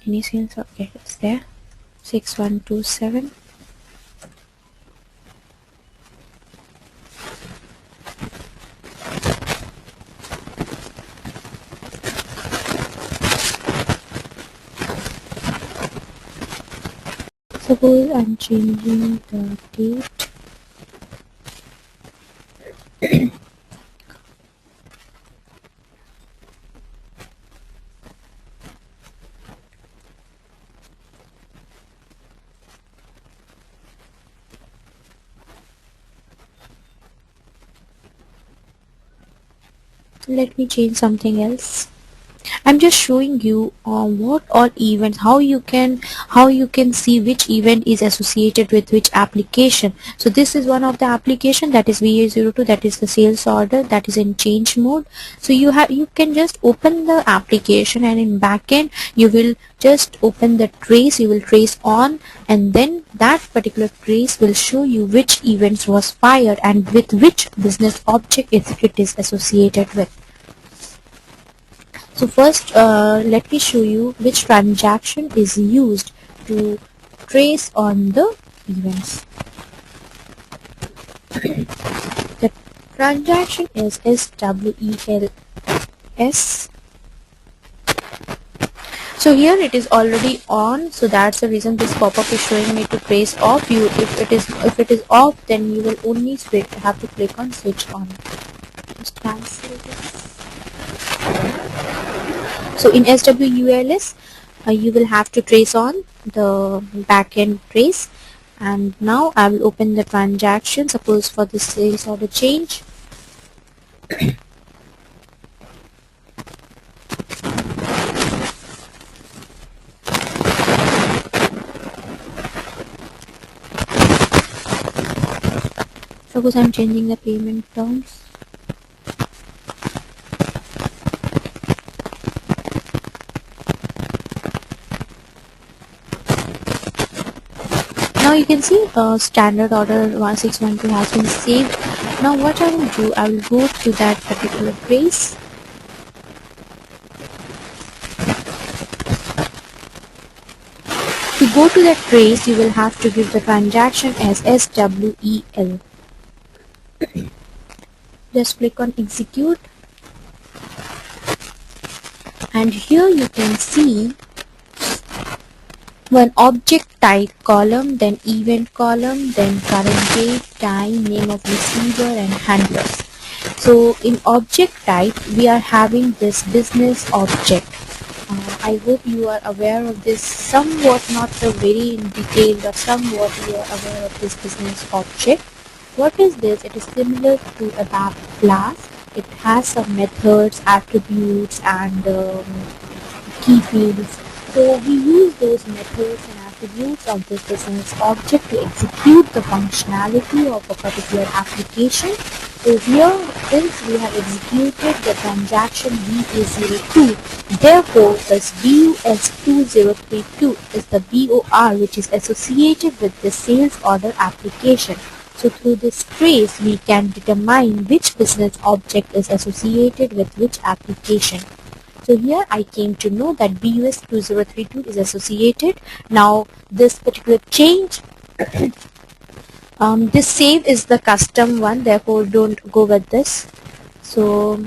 Any sales? Okay, it's there. 6127. Suppose I'm changing the date. Let me change something else. I'm just showing you what all events, how you can see which event is associated with which application. So this is one of the application, that is VA02, that is the sales order, that is in change mode. So you can just open the application, and in backend you will just open the trace, you will trace on, and then that particular trace will show you which events was fired and with which business object it is associated with. So first, let me show you which transaction is used to trace on the events. The transaction is SWELS. So here it is already on, so that's the reason this pop-up is showing me to trace off. If it is off, then you will only have to click on switch on. Just cancel this. So in SWELS, you will have to trace on the backend trace. And now I will open the transaction, suppose for the sales order change. Suppose I'm changing the payment terms. Now you can see standard order 1612 has been saved. Now what I will do, I will go to that particular trace. To go to that trace, you will have to give the transaction as SWEL. Just click on execute, and here you can see one object type column, then event column, then current date, time, name of receiver, and handlers. So in object type, we are having this business object. I hope you are aware of this, somewhat not so very in detail, but somewhat you are aware of this business object. What is this? It is similar to a map class. It has some methods, attributes, and key fields. So we use those methods and attributes of this business object to execute the functionality of a particular application. So here, since we have executed the transaction VA02, therefore this BUS2032 is the BOR which is associated with the sales order application. So through this trace, we can determine which business object is associated with which application. So here I came to know that BUS2032 is associated. Now this particular change, this save is the custom one, therefore don't go with this. So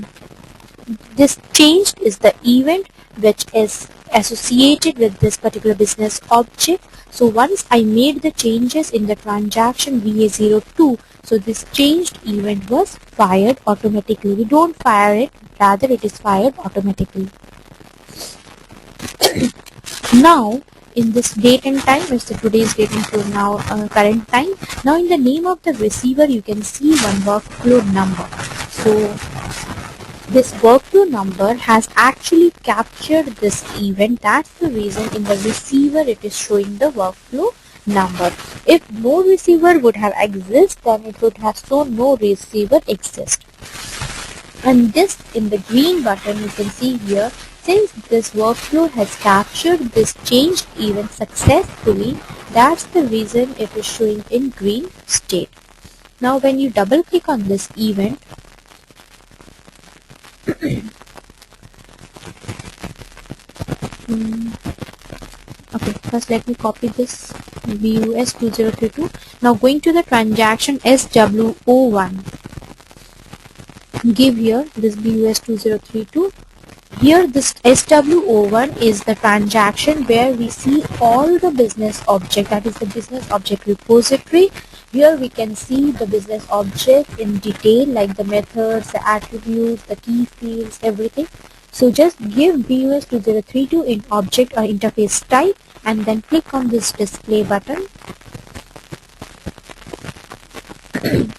this changed is the event which is associated with this particular business object. So once I made the changes in the transaction VA02, so this changed event was fired automatically. We don't fire it, rather it is fired automatically. Now in this date and time, is the today's date and now current time. Now in the name of the receiver, you can see one workflow number. So this workflow number has actually captured this event. That's the reason in the receiver it is showing the workflow number. If no receiver would have exist, then it would have shown no receiver exist. And this in the green button you can see here, since this workflow has captured this changed event successfully, that's the reason it is showing in green state. Now when you double click on this event, Okay, first let me copy this BUS 2032. Now going to the transaction SWO1. Give here this BUS 2032. Here this SWO1 is the transaction where we see all the business object, that is the business object repository. Here we can see the business object in detail, like the methods, the attributes, the key fields, everything. So just give BUS 2032 in object or interface type and then click on this display button.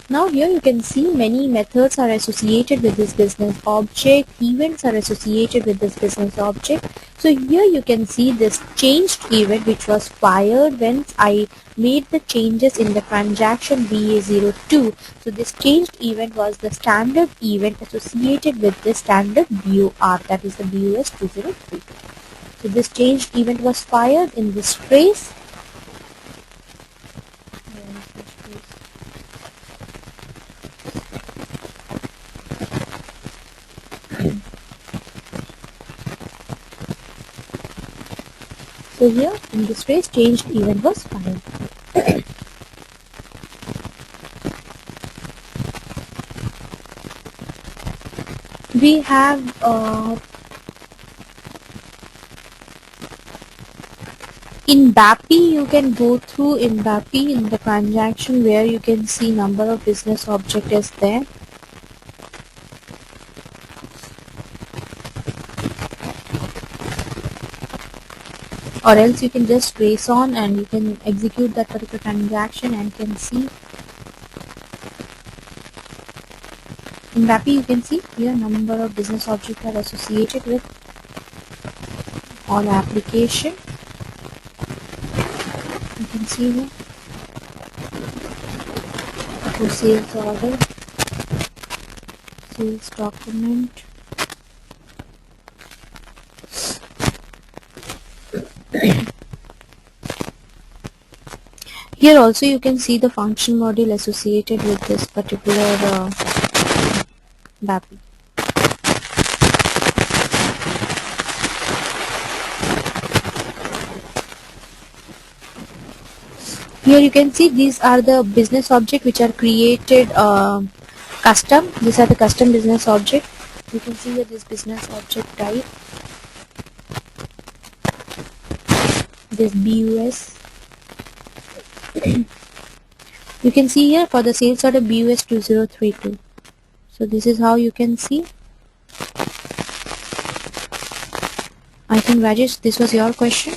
Now here you can see many methods are associated with this business object, events are associated with this business object. So here you can see this changed event which was fired when I made the changes in the transaction BA02. So this changed event was the standard event associated with the standard BOR, that is the BUS 203. So this changed event was fired in this trace. So here in this trace changed event was fired. We have in BAPI, you can go through in BAPI in the transaction where you can see number of business object is there. Or else you can just trace on and you can execute that particular transaction and can see. In BAPI you can see here number of business objects are associated with all application. You can see here for sales order, sales document, here also you can see the function module associated with this particular BAPI. Here you can see these are the business objects which are created custom. These are the custom business object. You can see here this business object type, this BUS. You can see here for the sales order BUS 2032. So this is how you can see. I think Rajesh, this was your question.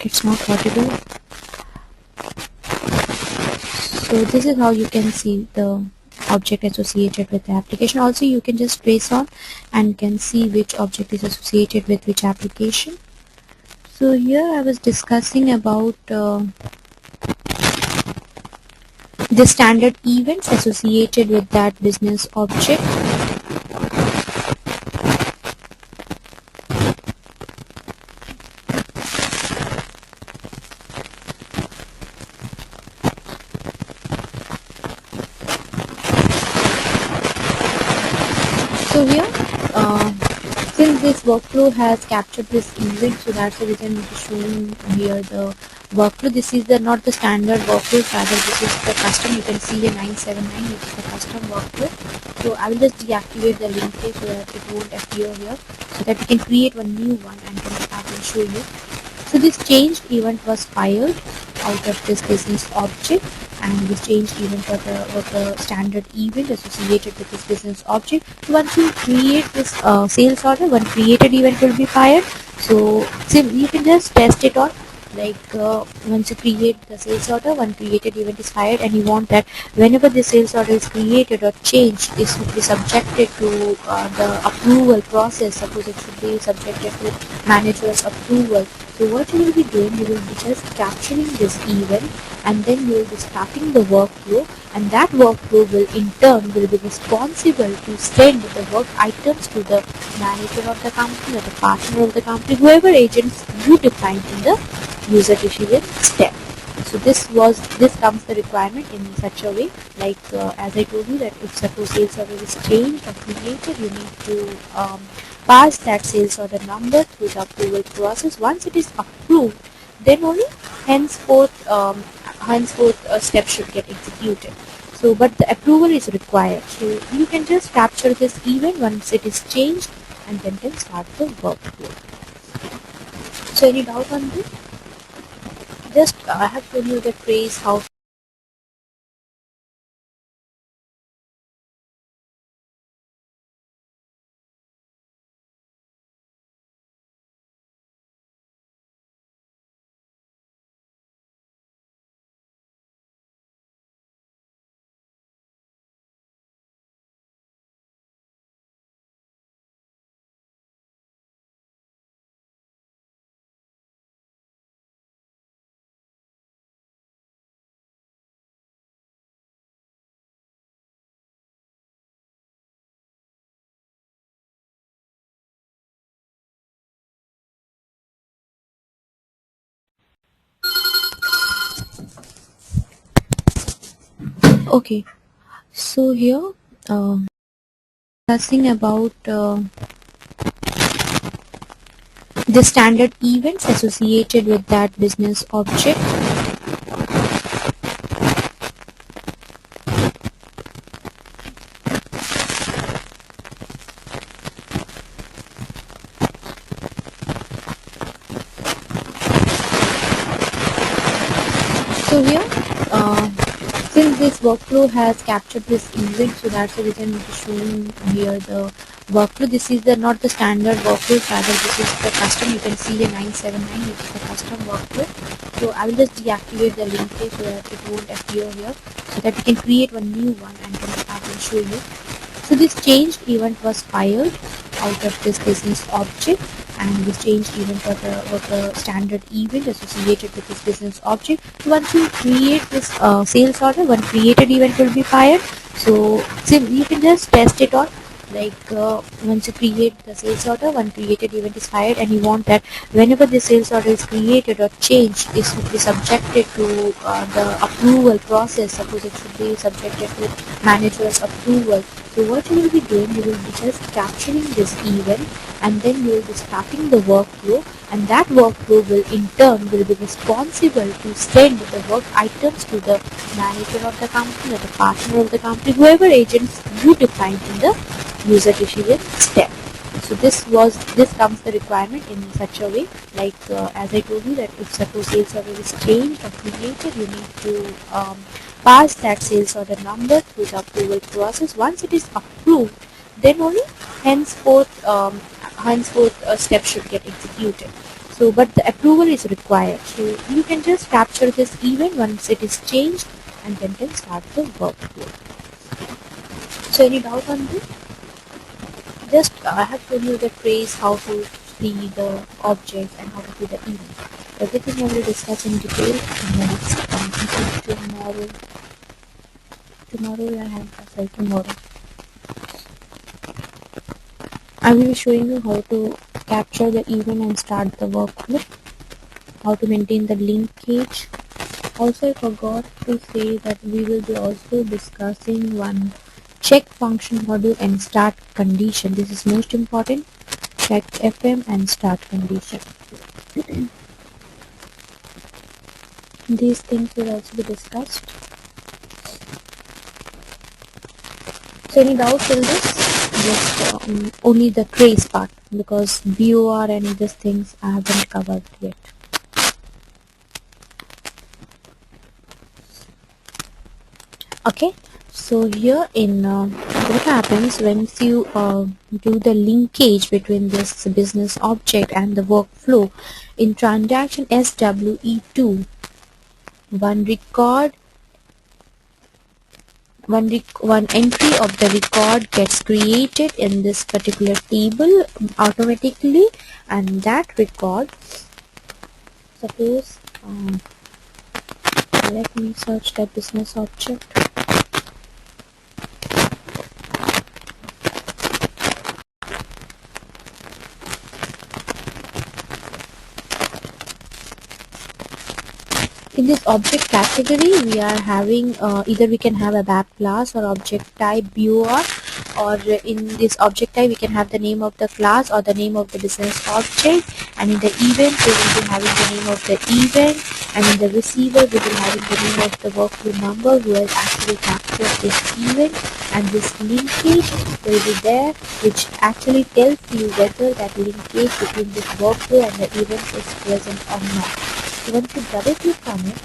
It's not audible. So this is how you can see the object associated with the application. Also you can just trace on and can see which object is associated with which application. So here I was discussing about the standard events associated with that business object. So here since this workflow has captured this event, so that's the reason it is showing here the workflow. This is the not the standard workflow, rather this is the custom. You can see here 979, which is the custom workflow. So I will just deactivate the link here so that it won't appear here, so that we can create one new one and I will show you. So this changed event was fired out of this business object, and this changed event was the standard event associated with this business object. So once you create this sales order, one created event will be fired. So you can just test it on, like once you create the sales order, one created event is fired, and you want that whenever the sales order is created or changed, this would be subjected to the approval process. Suppose it should be subjected to manager's approval. So what you will be doing, you will be just capturing this event and then you will be starting the workflow, and that workflow will in turn will be responsible to send the work items to the manager of the company or the partner of the company, whoever agents you define in the user decision step. So this comes the requirement in such a way, like as I told you, that if suppose sales order is changed or created, you need to pass that sales order number through the approval process. Once it is approved, then only henceforth a step should get executed. So, but the approval is required. So you can just capture this event once it is changed and then can start the workflow. So any doubt on this? Just I have shown you the trace how. Okay, so here discussing about the standard events associated with that business object. So here, since this workflow has captured this event, so that's the reason it is showing here the workflow. This is the not the standard workflow, rather this is the custom. You can see the 979, which is the custom workflow. So I will just deactivate the linkage so that it won't appear here, so that we can create one new one and then I will show you. So this changed event was fired out of this business object, and this changed event was the standard event associated with this business object. So once you create this sales order, one created event will be fired. So you can just test it on, like once you create the sales order, one created event is fired, and you want that whenever the sales order is created or changed, it should be subjected to the approval process. Suppose it should be subjected to manager's approval. So what you will be doing, you will be just capturing this event and then you will be starting the workflow, and that workflow will in turn will be responsible to send the work items to the manager of the company or the partner of the company, whoever agents you define in the user decision step. So this comes the requirement in such a way, like as I told you, that if suppose sales order is changed or created, you need to pass that sales order number through the approval process. Once it is approved, then only henceforth a step should get executed. So, but the approval is required. So you can just capture this event once it is changed and then can start the workflow. So any doubt on this? Just I have shown you the trace how to see the object and how to do the event. Everything I will discuss in detail in the next tomorrow. Tomorrow I have tomorrow. I will be showing you how to capture the event and start the workflow, how to maintain the linkage. Also, I forgot to say that we will be also discussing one check function module and start condition. This is most important. Check FM and start condition. These things will also be discussed. So any doubts in this? Just only the trace part, because BOR and these things I haven't covered yet. Okay, so here in what happens once you do the linkage between this business object and the workflow in transaction SWE2, one entry of the record gets created in this particular table automatically, and that record, suppose let me search the business object. In this object category, we are having either we can have a BAP class or object type BOR, or in this object type we can have the name of the class or the name of the business object, and in the event we will be having the name of the event, and in the receiver we will having the name of the workflow number who has actually captured this event, and this linkage will be there which actually tells you whether that linkage between this workflow and the event is present or not. So once you double click on it,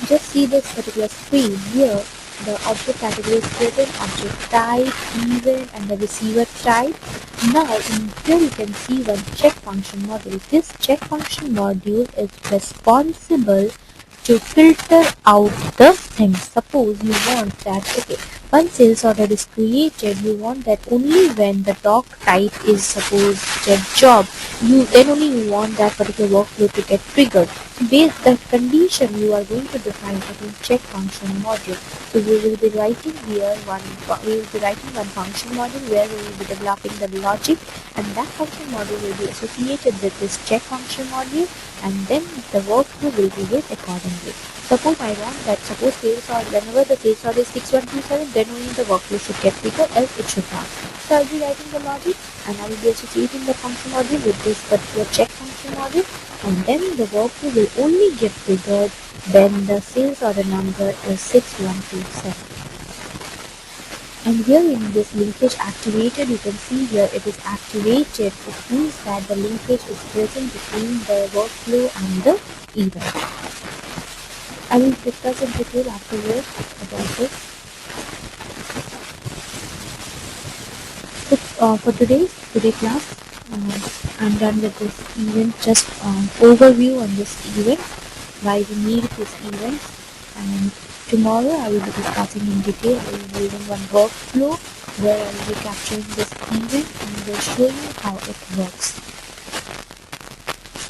just see this particular screen here. The object category is given, object type, event, and the receiver type. Now in here you can see one check function module. This check function module is responsible to filter out the things. Suppose you want that, okay, once sales order is created, you want that only when the doc type is suppose a job, then only you want that particular workflow to get triggered. Based the condition you are going to define in check function module. So we will be writing here one function module where we will be developing the logic, and that function module will be associated with this check function module, and then the workflow will be built accordingly. Suppose I want that sales order, whenever the sales order is 6127, then only the workflow should get triggered, else it should not. So I'll be writing the logic and I will be associating the function module with this particular check function module, and then the workflow will only get triggered when the sales order number is 6127. And here in this linkage activated, you can see here it is activated. It means that the linkage is present between the workflow and the event. I will discuss in detail afterwards about this. So for today's class, I'm done with this event, just overview on this event, why we need this event, and tomorrow I will be discussing in detail. I will be using one workflow where I will be capturing this event and will show you how it works.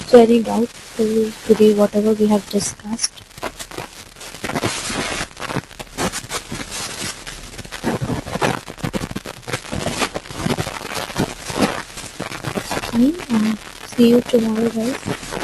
So any doubts till today whatever we have discussed? Fine, see you tomorrow guys.